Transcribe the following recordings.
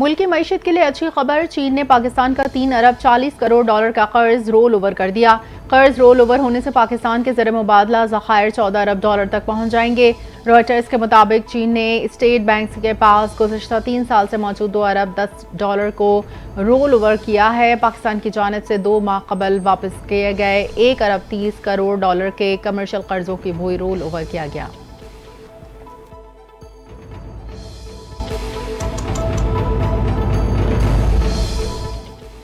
मुल्क की मईशत के लिए अच्छी खबर। चीन ने पाकिस्तान का 3 अरब 40 करोड़ डॉलर का कर्ज रोल ओवर कर दिया। कर्ज रोल ओवर होने से पाकिस्तान के ज़र मुबादला ज़खायर 14 अरब डॉलर तक पहुंच जाएंगे। रॉयटर्स के मुताबिक चीन ने स्टेट बैंक के पास गुज़श्ता 3 साल से मौजूद 2 अरब 10 डॉलर को रोल ओवर किया है। पाकिस्तान की जानिब से 2 माह कबल वापस किए गए 1 अरब 30 करोड़ डॉलर के कमर्शियल कर्जों की भी रोल ओवर किया गया।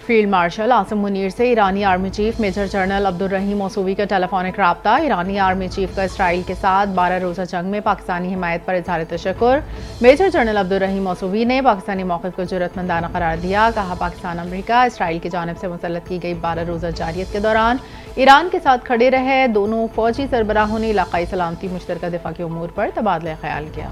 फील्ड मार्शल आसिम मुनीर से ईरानी army chief major general Abdul Rahim Mousavi का टेलीफोनिक रब्ता। ईरानी आर्मी चीफ का इसराइल के साथ 12 रोज़ा जंग में पाकिस्तानी हिमायत पर इजहार तशक्कुर। मेजर जनरल अब्दुल रहीम मौसूवी ने पाकिस्तानी मौक़िफ़ को ज़रूरतमंदाना करार दिया। कहा, पाकिस्तान अमरीका इसराइल की जानिब से मुसल्लत की गई 12 रोज़ा जारियत के दौरान ईरान के साथ खड़े रहे। दोनों फौजी सरबराहों ने इलाक़ाई सलामती मुश्तरका दिफा के उमूर पर तबादला ख्याल किया।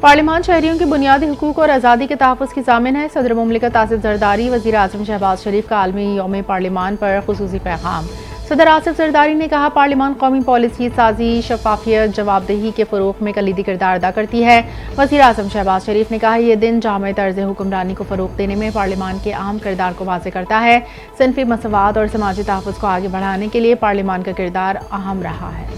पार्लिमान शहरियों के बुनियादी हुकूक और आज़ादी के तहफ़्फ़ुज़ की ज़ामिन है। सदर मुमलिकत आसिफ ज़रदारी वज़ीर आज़म शहबाज शरीफ का आलमी यौम पार्लिमान पर ख़ुसूसी पैगाम। सदर आसिफ ज़रदारी ने कहा, पार्लिमान कौमी पॉलिसी साजी, शफाफियत, जवाबदेही के फ़रोग़ में कलीदी किरदार अदा करती है। वज़ीर आज़म शहबाज शरीफ ने कहा, यह दिन जामे तर्ज़ हुक्मरानी को फ़रोग़ देने में पार्लिमान के अहम किरदार को वाज़ेह करता है। सिनफ़ी मसवात और समाजी तहफ़्फ़ुज़ को आगे बढ़ाने के लिए पार्लिमान का किरदार अहम रहा है।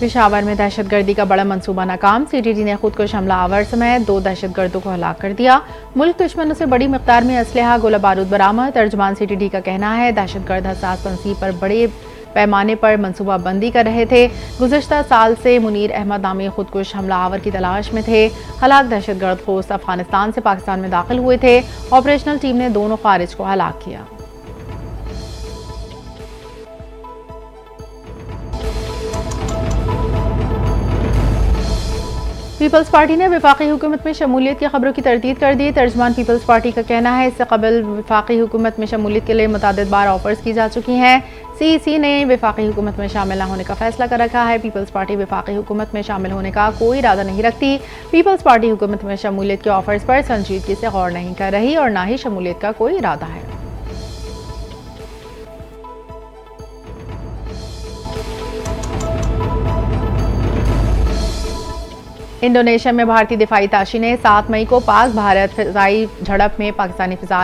पेशावर में दहशतगर्दी का बड़ा मंसूबा नाकाम। CTD ने खुदकुश हमलावर समेत 2 दहशतगर्दों को हलाक कर दिया। मुल्क दुश्मनों से बड़ी मिकदार में असलहा, गोला बारूद बरामद। तर्जुमान CTD का कहना है, दहशतगर्द हसास तंसीब पर बड़े पैमाने पर मनसूबा बंदी कर रहे थे। गुज़श्ता साल से मुनीर अहमद नामी खुदकुश हमलावर की तलाश में थे। हलाक दहशतगर्द खोस्त अफगानिस्तान से पाकिस्तान में दाखिल हुए थे। ऑपरेशनल टीम ने दोनों खारिज को हलाक किया। पीपल्स पार्टी ने वफाकी हुकूमत में शमूलियत की खबरों की तरदीद कर दी। तर्जमान पीपल्स पार्टी का कहना है, इससे कबल वफाकी हुकूमत में शमूलियत के लिए मुतअद्दिद बार ऑफर्स की जा चुकी हैं। CEC ने वफाकी हुकूमत में शामिल न होने का फैसला कर रखा है। पीपल्स पार्टी वफाकी हुकूमत में शामिल होने का कोई इरादा नहीं रखती। पीपल्स पार्टी हुकूमत में शमूलियत के ऑफर्स पर संजीदगी से गौर नहीं कर रही और न ही शमूलियत का कोई इरादा है। इंडोनेशिया में भारतीय दिफाई ताशी ने 7 मई को पाक भारत फिजाई झड़प में पाकिस्तानी फिजा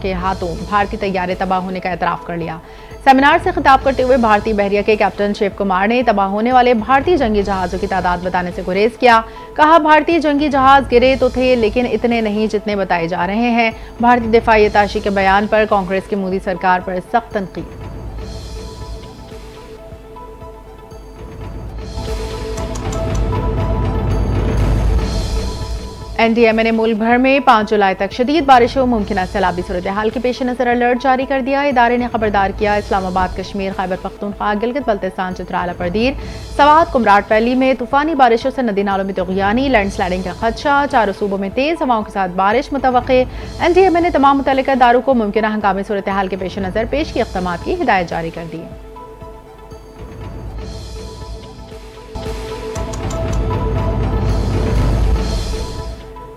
के हाथों भारतीय तैयारे तबाह होने का एतराफ़ कर लिया। सेमिनार से खिताब करते हुए भारतीय बहरिया के कैप्टन शिव कुमार ने तबाह होने वाले भारतीय जंगी जहाज़ों की तादाद बताने से गुरेज किया। कहा, भारतीय जंगी जहाज़ गिरे तो थे, लेकिन इतने नहीं जितने बताए जा रहे हैं। भारतीय दिफाई ताशी के बयान पर कांग्रेस की मोदी सरकार पर सख्त तनकीद। NDMA ने मुल्क भर में 5 जुलाई तक शदीद बारिशों मुमकिन सैलाबी सूरत हाल के पेश नजर अलर्ट जारी कर दिया। इदारे ने खबरदार किया, इस्लामाबाद, कश्मीर, खैबर पख्तूनख्वा, गिलगित बल्तिस्तान, चित्राला परदीर, सवात, कुमराट वैली में तूफानी बारिशों से नदी नालों में तुग़यानी, लैंडस्लाइडिंग का खदशा। 4 सूबों में तेज हवाओं के साथ बारिश मुतवक्के। NDMA ने तमाम मुतल्लिका इदारों को मुमकिन हंगामी सूरत हाल के पेश नजर पेश की इक़दामात की हिदायत जारी कर दी।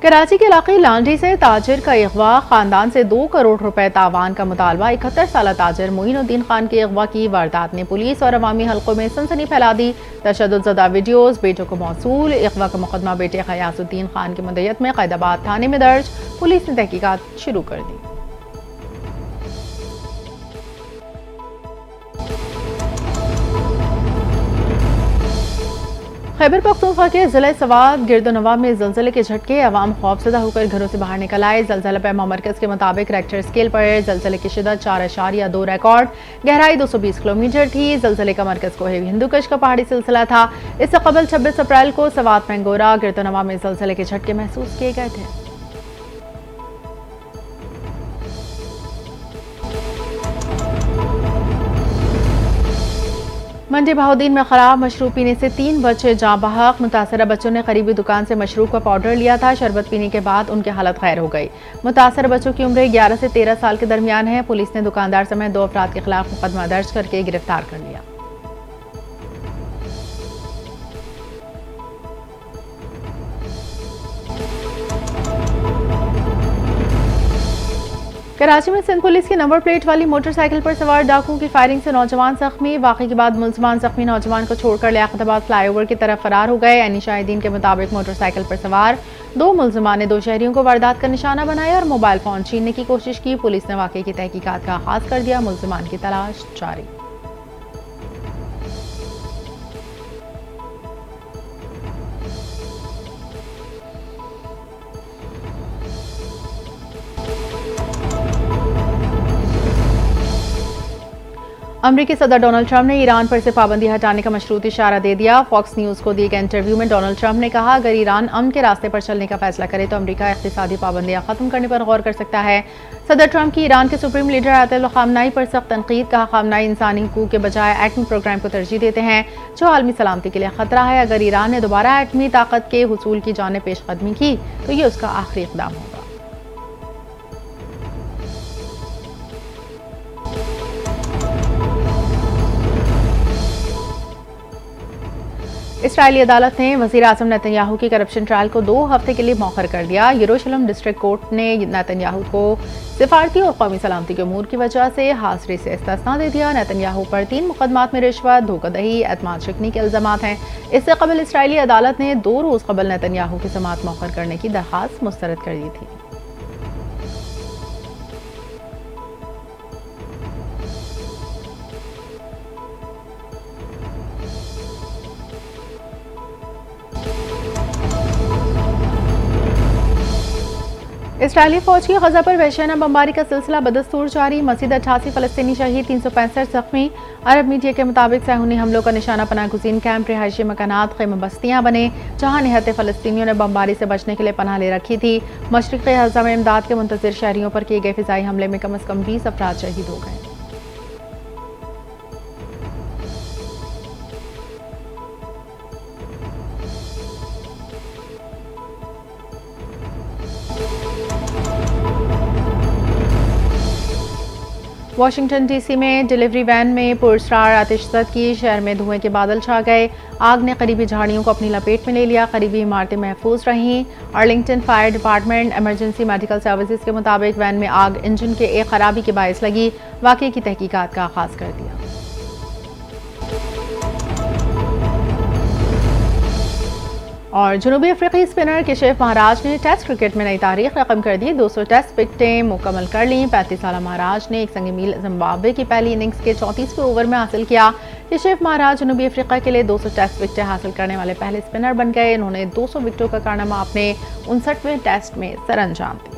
कराची के इलाके लांडी से ताजिर का अगवा। खानदान से 2 करोड़ रुपए तावान का मुतालबा। 71 साल ताजिर मोइनुद्दीन खान के अगवा की वारदात ने पुलिस और अवामी हल्कों में सनसनी फैला दी। तशद्दुद वीडियोज बेटों को मौसूल। अगवा का मुकदमा बेटे गयासुद्दीन खान की मदयत में कैदाबाद थाने में दर्ज। पुलिस ने तहकीकात शुरू कर दी। खैबर पख्तूनख्वा के जिले सवात गिरदोनवा में ज़लज़ले के झटके। अवाम खौफज़दा होकर घरों से बाहर निकल आए। ज़लज़ला पैमा मरकज़ के मुताबिक रेक्टर स्केल पर ज़लज़ले की शिद्दत 4.2 रिकॉर्ड। गहराई 220 किलोमीटर थी। ज़लज़ले का मरकज़ कोहे हिंदुकुश का पहाड़ी सिलसिला था। इससे कबल 26 अप्रैल को सवात, मैंगोरा, गिरदोनवा में ज़लज़ले के झटके महसूस किए गए थे। मंडी बहाउद्दीन में खराब मशरूब पीने से 3 बच्चे जाँ बहक। मुतासरा बच्चों ने करीबी दुकान से मशरूब का पाउडर लिया था। शरबत पीने के बाद उनकी हालत खैर हो गई। मुतासरा बच्चों की उम्र 11 से 13 साल के दरमियान है। पुलिस ने दुकानदार समेत 2 अफराद के खिलाफ मुकदमा दर्ज करके गिरफ्तार कर लिया। कराची में सिंध पुलिस की नंबर प्लेट वाली मोटरसाइकिल पर सवार डाकुओं की फायरिंग से नौजवान जख्मी। वाकई के बाद मुलजमान जख्मी नौजवान को छोड़कर लियाकताबाद फ्लाईओवर की तरफ फरार हो गए। एनी शाहिदीन के मुताबिक मोटरसाइकिल पर सवार दो मुलजमान ने दो शहरियों को वारदात का निशाना बनाया और मोबाइल फोन छीनने की कोशिश की। पुलिस ने वाकई की तहकीकात का आगाज कर दिया। मुलजमान की तलाश जारी। अमरीकी सदर डोनाल्ड ट्रंप ने ईरान पर से पाबंदी हटाने का मशरूत इशारा दे दिया। फॉक्स न्यूज को दिए गए इंटरव्यू में डोनाल्ड ट्रंप ने कहा, अगर ईरान अमन के रास्ते पर चलने का फैसला करे तो अमरीका इक़्तिसादी पाबंदियां खत्म करने पर गौर कर सकता है। सदर ट्रंप की ईरान के सुप्रीम लीडर आयतुल्लाह ख़ामनाई पर सख्त तनकीद। कहा, ख़ामनाई इंसानी हुकूक के बजाय एटमी प्रोग्राम को तरजीह देते हैं जो आलमी सलामती के लिए खतरा है। अगर ईरान ने दोबारा एटमी ताकत के हुसूल की जानिब पेशकदमी की तो ये उसका आखिरी इक़दाम होगा। इसराइली अदालत ने वज़ीर आज़म नेतन्याहू की करप्शन ट्रायल को 2 हफ्ते के लिए मौखर कर दिया। यरूशलेम डिस्ट्रिक्ट कोर्ट ने नेतन्याहू को सिफारती और कौमी सलामती के अमूर की वजह से हाजिरी से इस्तिस्ना दे दिया। नेतन्याहू पर 3 मुकदमात में रिश्वत, धोखाधड़ी, एतमाद शिकनी के इल्जामात हैं। इससे कबल इसराइली अदालत ने 2 रोज कबल नेतन्याहू की समाअत मौखर करने की दरख्वास्त मुस्तरद कर दी थी। इसराइली फौज की गजा पर वहशियाना बमबारी का सिलसिला बदस्तूर जारी। मज़ीद 88 फ़लस्तीनी शहीद, 365 जख्मी। अरब मीडिया के मुताबिक सहूनी हमलों का निशाना पनाह गुज़ीन कैंप, रिहायशी मकानात, ख़ैमे बस्तियां बने जहां निहत्ते फ़लस्तीनियों ने बमबारी से बचने के लिए पनाह ले रखी थी। मशरिक़ी गजा में इमदाद के मुंतज़िर शहरियों पर किए गए फ़िज़ाई हमले में कम अज़ कम 20 अफराद शहीद हो गए। वाशिंगटन डीसी में डिलीवरी वैन में पुरस्कार आतिशज़द की। शहर में धुएं के बादल छा गए। आग ने करीबी झाड़ियों को अपनी लपेट में ले लिया। करीबी इमारतें महफूज रहीं। Arlington fire department emergency medical services के मुताबिक वैन में आग इंजन के एक खराबी के बायस लगी। वाक़ये की तहकीकात का आगाज कर दिया। और जनूबी अफ्रीकी स्पिनर केशव महाराज ने टेस्ट क्रिकेट में नई तारीख रकम कर दी। 200 टेस्ट विकेटें मुकम्मल कर ली। 35 साल महाराज ने एक संग मील जिम्बाब्वे की पहली इनिंग्स के 34वें ओवर में हासिल किया। केशव महाराज जनूबी अफ्रीका के लिए 200 टेस्ट विकेटें हासिल करने वाले पहले स्पिनर बन गए। इन्होंने 200 विकेटों का कारनामा अपने 59वें टेस्ट में सरअंजाम दिया।